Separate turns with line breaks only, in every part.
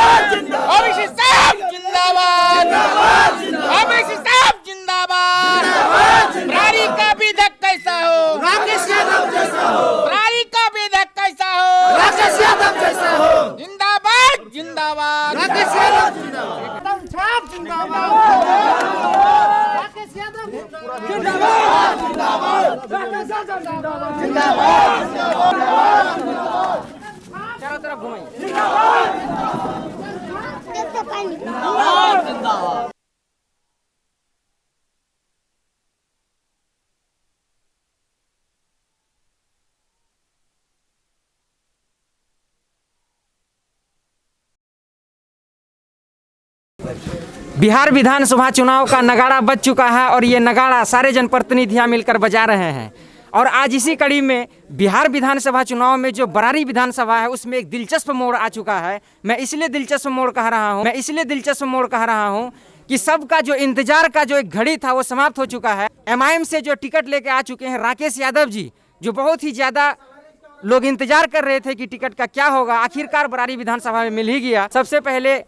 OBC साहब जिंदाबाद, OBC साहब जिंदाबाद। प्रहरी का विधेयक कैसा हो,
राकेश यादव जैसा हो,
प्रहरी का विधेयक कैसा हो,
राकेश यादव जैसा हो,
जिंदाबाद जिंदाबाद।
राकेश यादव जिंदाबाद, छाप जिंदाबाद, राकेश यादव जिंदाबाद, जिंदाबाद, राकेश यादव जिंदाबाद, जिंदाबाद,
चारों तरफ घुमाइए। बिहार विधानसभा चुनाव का नगाड़ा बज चुका है और ये नगाड़ा सारे जनप्रतिनिधियां मिलकर बजा रहे हैं। और आज इसी कड़ी में बिहार विधानसभा चुनाव में जो बरारी विधानसभा है उसमें एक दिलचस्प मोड़ आ चुका है। मैं इसलिए दिलचस्प मोड़ कह रहा हूँ कि सबका जो इंतजार का जो एक घड़ी था वो समाप्त हो चुका है। एमआईएम से जो टिकट लेके आ चुके हैं राकेश यादव जी, जो बहुत ही ज़्यादा लोग इंतजार कर रहे थे कि टिकट का क्या होगा, आखिरकार बरारी विधानसभा में मिल ही गया। सबसे पहले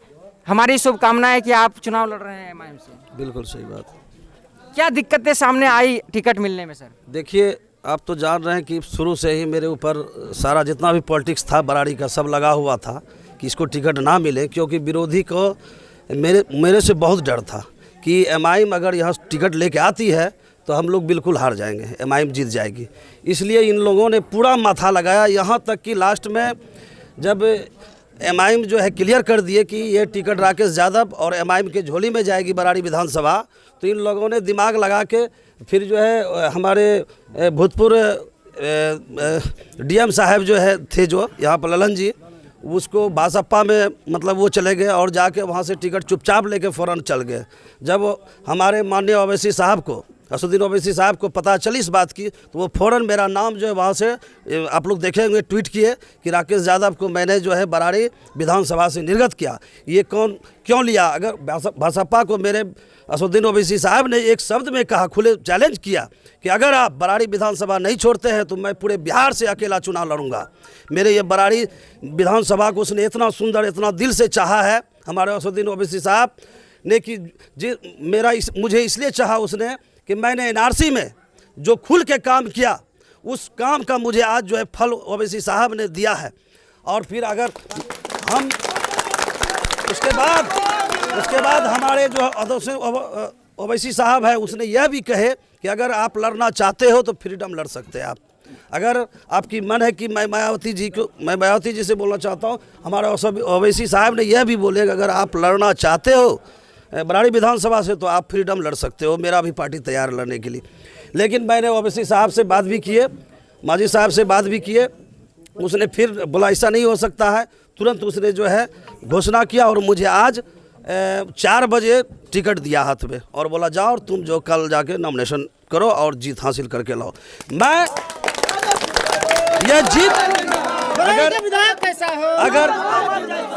हमारी शुभकामनाएं कि आप चुनाव लड़ रहे हैं एमआईएम से।
बिल्कुल सही बात।
क्या दिक्कतें सामने आई टिकट मिलने में सर?
देखिए, आप तो जान रहे हैं कि शुरू से ही मेरे ऊपर सारा जितना भी पॉलिटिक्स था बरारी का सब लगा हुआ था कि इसको टिकट ना मिले, क्योंकि विरोधी को मेरे से बहुत डर था कि एमआईएम अगर यहाँ टिकट लेके आती है तो हम लोग बिल्कुल हार जाएंगे, एमआईएम जीत जाएगी। इसलिए इन लोगों ने पूरा माथा लगाया, यहाँ तक कि लास्ट में जब एमआईएम जो है क्लियर कर दिए कि ये टिकट राकेश यादव और एमआईएम के झोली में जाएगी बरारी विधानसभा, तो इन लोगों ने दिमाग लगा के फिर जो है हमारे भूतपूर्व डीएम साहब जो है थे जो यहाँ पर ललन जी, उसको बासप्पा में मतलब वो चले गए और जाके वहाँ से टिकट चुपचाप लेके फ़ौरन चल गए। जब हमारे माननीय ओवैसी साहब को, असदुद्दीन ओवैसी साहब को पता चली इस बात की, तो वो फ़ौरन मेरा नाम जो है वहाँ से आप लोग देखेंगे ट्वीट किए कि राकेश यादव को मैंने जो है बरारी विधानसभा से निर्गत किया। ये कौन क्यों लिया? अगर बासप्पा को मेरे असदुद्दीन ओवैसी साहब ने एक शब्द में कहा, खुले चैलेंज किया कि अगर आप बरारी विधानसभा नहीं छोड़ते हैं तो मैं पूरे बिहार से अकेला चुनाव लड़ूंगा। मेरे ये बरारी विधानसभा को उसने इतना सुंदर, इतना दिल से चाहा है हमारे असदुद्दीन ओवैसी साहब ने कि मुझे इसलिए चाहा उसने कि मैंने एनआरसी में जो खुल के काम किया, उस काम का मुझे आज जो है फल ओवैसी साहब ने दिया है। और फिर अगर हम उसके बाद हमारे जो ओवैसी साहब है उसने यह भी कहे कि अगर आप लड़ना चाहते हो तो फ्रीडम लड़ सकते हैं आप। अगर आपकी मन है कि मैं मायावती जी से बोलना चाहता हूँ, हमारे ओवैसी साहब ने यह भी बोले कि अगर आप लड़ना चाहते हो बरारी विधानसभा से तो आप फ्रीडम लड़ सकते हो, मेरा भी पार्टी तैयार लड़ने के लिए। लेकिन मैंने ओवैसी साहब से बात भी किए, माजी साहब से बात भी किए, उसने फिर बोला ऐसा नहीं हो सकता है। तुरंत उसने जो है घोषणा किया और मुझे आज 4 बजे टिकट दिया हाथ में और बोला जाओ और तुम जो कल जाके नॉमिनेशन करो और जीत हासिल करके लाओ। मैं यह जीत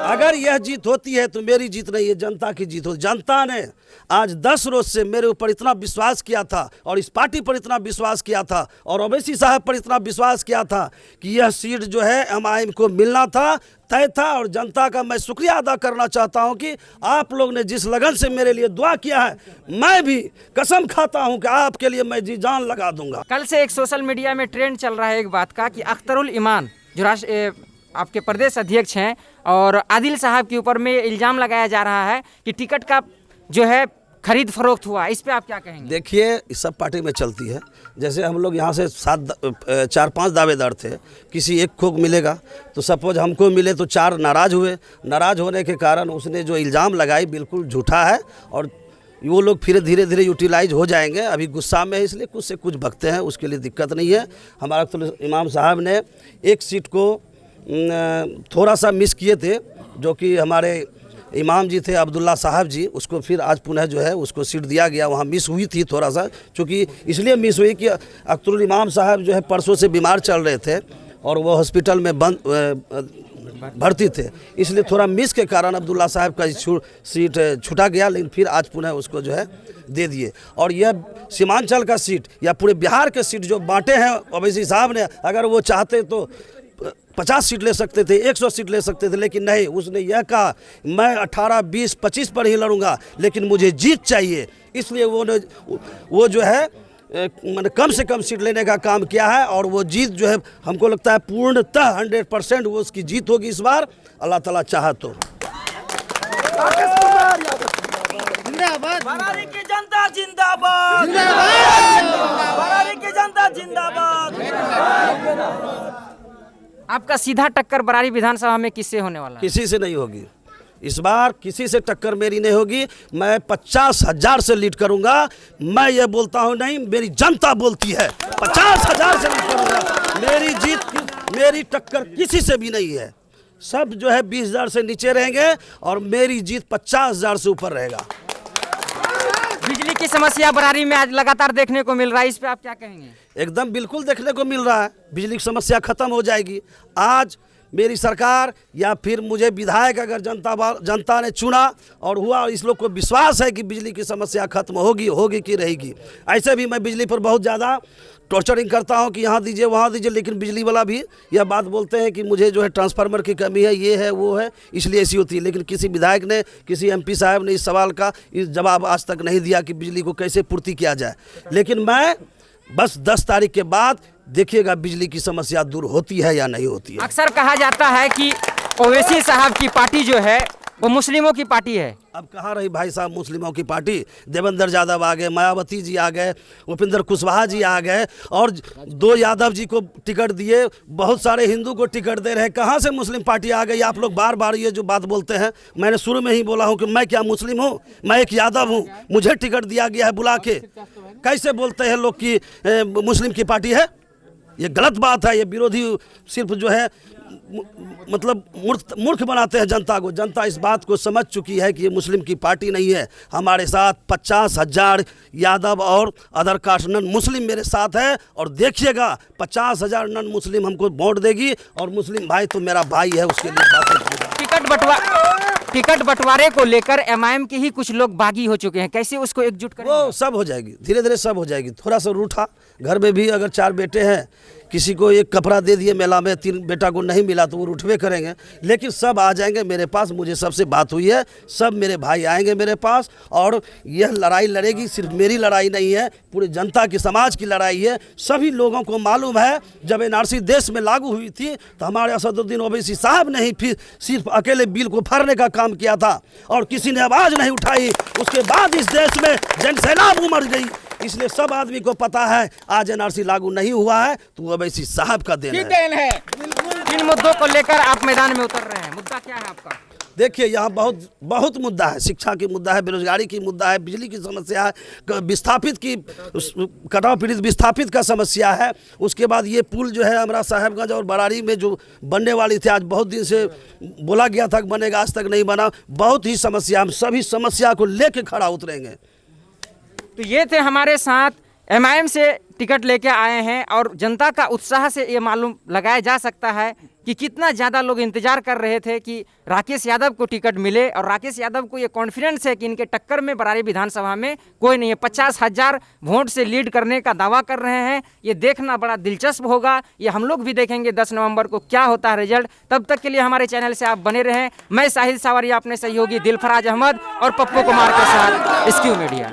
अगर यह जीत होती है तो मेरी जीत नहीं है, जनता की जीत होती। जनता ने आज 10 रोज से मेरे ऊपर इतना विश्वास किया था और इस पार्टी पर इतना विश्वास किया था और ओवैसी साहब पर इतना विश्वास किया था कि यह सीट जो है एमआईएम को मिलना था, तय था। और जनता का मैं शुक्रिया अदा करना चाहता हूं कि आप लोग ने जिस लगन से मेरे लिए दुआ किया है, मैं भी कसम खाता हूं कि आपके लिए मैं जी जान लगा दूंगा।
कल से एक सोशल मीडिया में ट्रेंड चल रहा है एक बात का कि अख्तरुल ईमान जो आपके प्रदेश अध्यक्ष हैं और आदिल साहब के ऊपर में इल्ज़ाम लगाया जा रहा है कि टिकट का जो है खरीद फरोख्त हुआ। इस पे आप क्या कहेंगे?
देखिए, इस सब पार्टी में चलती है। जैसे हम लोग यहाँ से 4-5 दावेदार थे, किसी एक को मिलेगा तो सपोज हमको मिले तो 4 नाराज़ हुए। नाराज़ होने के कारण उसने जो इल्ज़ाम लगाई बिल्कुल झूठा है और वो लोग फिर धीरे धीरे यूटिलाइज हो जाएंगे। अभी गुस्सा में है इसलिए कुछ से कुछ बकते हैं, उसके लिए दिक्कत नहीं है। हमारा तो इमाम साहब ने एक सीट को थोड़ा सा मिस किए थे, जो कि हमारे इमाम जी थे अब्दुल्ला साहब जी, उसको फिर आज पुनः जो है उसको सीट दिया गया। वहाँ मिस हुई थी थोड़ा सा, क्योंकि इसलिए मिस हुई कि अख्तरुल इमाम साहब जो है परसों से बीमार चल रहे थे और वो हॉस्पिटल में भर्ती थे, इसलिए थोड़ा मिस के कारण अब्दुल्ला साहब का सीट छूटा गया। लेकिन फिर आज पुनः उसको जो है दे दिए। और यह सीमांचल का सीट या पूरे बिहार के सीट जो बांटे हैं ओवैसी साहब ने, अगर वो चाहते तो 50 सीट ले सकते थे, 100 सीट ले सकते थे, लेकिन नहीं, उसने यह कहा मैं 18, 20, 25 पर ही लड़ूंगा, लेकिन मुझे जीत चाहिए। इसलिए वो जो है मैंने कम से कम सीट लेने का काम किया है, और वो जीत जो है हमको लगता है पूर्णतः 100% वो उसकी जीत होगी इस बार, अल्लाह ताला चाहा तो।
बरारी की जनता जिंदाबाद, बरारी की जनता जिंदाबाद।
आपका सीधा टक्कर बरारी विधानसभा में किससे होने वाला है?
किसी से नहीं होगी इस बार, किसी से टक्कर मेरी नहीं होगी। मैं 50,000 से लीड करूंगा। मैं ये बोलता हूं नहीं, मेरी जनता बोलती है 50,000 से लीड करूंगा। मेरी जीत, मेरी टक्कर किसी से भी नहीं है। सब जो है 20,000 से नीचे रहेंगे और मेरी जीत 50,000 से ऊपर रहेगा।
बिजली की समस्या बरारी में आज लगातार देखने को मिल रहा है, इस पे आप क्या कहेंगे?
एकदम बिल्कुल देखने को मिल रहा है, बिजली की समस्या खत्म हो जाएगी। आज मेरी सरकार या फिर मुझे विधायक अगर जनता ने चुना और हुआ, इस लोग को विश्वास है कि बिजली की समस्या खत्म होगी कि रहेगी। ऐसे भी मैं बिजली पर बहुत ज़्यादा टॉर्चरिंग करता हूं कि यहाँ दीजिए वहाँ दीजिए, लेकिन बिजली वाला भी यह बात बोलते हैं कि मुझे जो है ट्रांसफार्मर की कमी है, ये है वो है, इसलिए ऐसी होती है। लेकिन किसी विधायक ने, किसी एमपी साहब ने इस सवाल का जवाब आज तक नहीं दिया कि बिजली को कैसे पूर्ति किया जाए। लेकिन मैं बस 10 तारीख के बाद देखिएगा बिजली की समस्या दूर होती है या नहीं होती है।
अक्सर कहा जाता है कि ओवैसी साहब की पार्टी जो है वो मुस्लिमों की पार्टी है।
अब कहाँ रही भाई साहब मुस्लिमों की पार्टी? देवेंद्र यादव आ गए, मायावती जी आ गए, उपेंद्र कुशवाहा जी आ गए, और 2 यादव जी को टिकट दिए, बहुत सारे हिंदू को टिकट दे रहे हैं। कहाँ से मुस्लिम पार्टी आ गई? आप लोग बार बार ये जो बात बोलते हैं, मैंने शुरू में ही बोला हूँ कि मैं क्या मुस्लिम हूँ? मैं एक यादव हूँ, मुझे टिकट दिया गया है बुला के। कैसे बोलते हैं लोग कि मुस्लिम की पार्टी है? ये गलत बात है। ये विरोधी सिर्फ जो है मतलब मूर्ख बनाते हैं जनता को। जनता इस बात को समझ चुकी है कि ये मुस्लिम की पार्टी नहीं है। हमारे साथ 50,000 यादव और अदर कास्ट नन मुस्लिम मेरे साथ है, और देखिएगा 50,000 नन मुस्लिम हमको वोट देगी, और मुस्लिम भाई तो मेरा भाई है, उसके लिए
टिकट बंटवारे को लेकर एमआईएम के ही कुछ लोग बागी हो चुके हैं, कैसे उसको एकजुट करें?
वो सब हो जाएगी, धीरे धीरे सब हो जाएगी। थोड़ा सा रूठा, घर में भी अगर 4 बेटे हैं, किसी को एक कपड़ा दे दिए मेला में, 3 बेटा को नहीं मिला तो वो रूठवे करेंगे, लेकिन सब आ जाएंगे मेरे पास। मुझे सबसे बात हुई है, सब मेरे भाई आएंगे मेरे पास, और यह लड़ाई लड़ेगी। सिर्फ मेरी लड़ाई नहीं है, पूरी जनता की, समाज की लड़ाई है। सभी लोगों को मालूम है, जब एनआरसी देश में लागू हुई थी तो हमारे असदुद्दीन ओवैसी साहब ने ही फिर सिर्फ अकेले बिल को फाड़ने का काम किया था, और किसी ने आवाज़ नहीं उठाई। उसके बाद इस देश में जनसैलाब उमड़ गई। इसलिए सब आदमी को पता है आज एनआरसी लागू नहीं हुआ है तो ओवैसी साहब का देन है।
इन मुद्दों को लेकर आप मैदान में उतर रहे हैं, मुद्दा क्या है आपका?
देखिए, यहाँ बहुत मुद्दा है। शिक्षा की मुद्दा है, बेरोजगारी की मुद्दा है, बिजली की समस्या है, विस्थापित की कटाव पीड़ित विस्थापित का समस्या है। उसके बाद ये पुल जो है हमारा साहेबगंज और बरारी में जो बनने वाली थी, आज बहुत दिन से बोला गया था कि बनेगा, आज तक नहीं बना। बहुत ही समस्या, हम सभी समस्या को लेके खड़ा उतरेंगे।
तो ये थे हमारे साथ एमआईएम से टिकट लेके आए हैं, और जनता का उत्साह से ये मालूम लगाया जा सकता है कि कितना ज़्यादा लोग इंतजार कर रहे थे कि राकेश यादव को टिकट मिले, और राकेश यादव को ये कॉन्फिडेंस है कि इनके टक्कर में बरारी विधानसभा में कोई नहीं है। 50,000 वोट से लीड करने का दावा कर रहे हैं। ये देखना बड़ा दिलचस्प होगा, ये हम लोग भी देखेंगे 10 नवंबर को क्या होता है रिजल्ट। तब तक के लिए हमारे चैनल से आप बने रहें। मैं साहिल सावरिया, अपने सहयोगी दिलफराज अहमद और पप्पू कुमार के साथ SQ मीडिया।